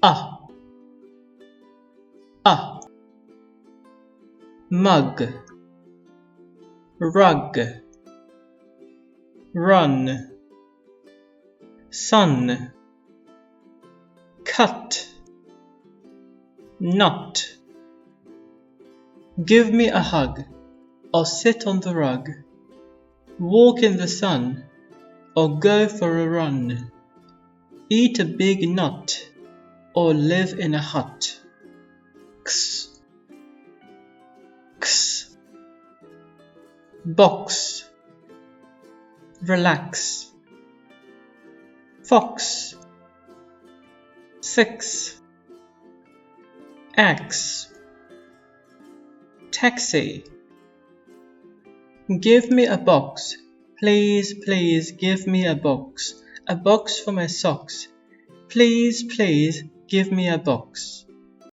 a mug, rug, run, sun, cut, nut. Give me a hug, or sit on the rug, walk in the sun, or go for a run, eat a big nut, or live in a hut. X, x, box, relax, fox, 6, axe, taxi. Give me a box, please, please give me a box for my socks. Please, please give me a box.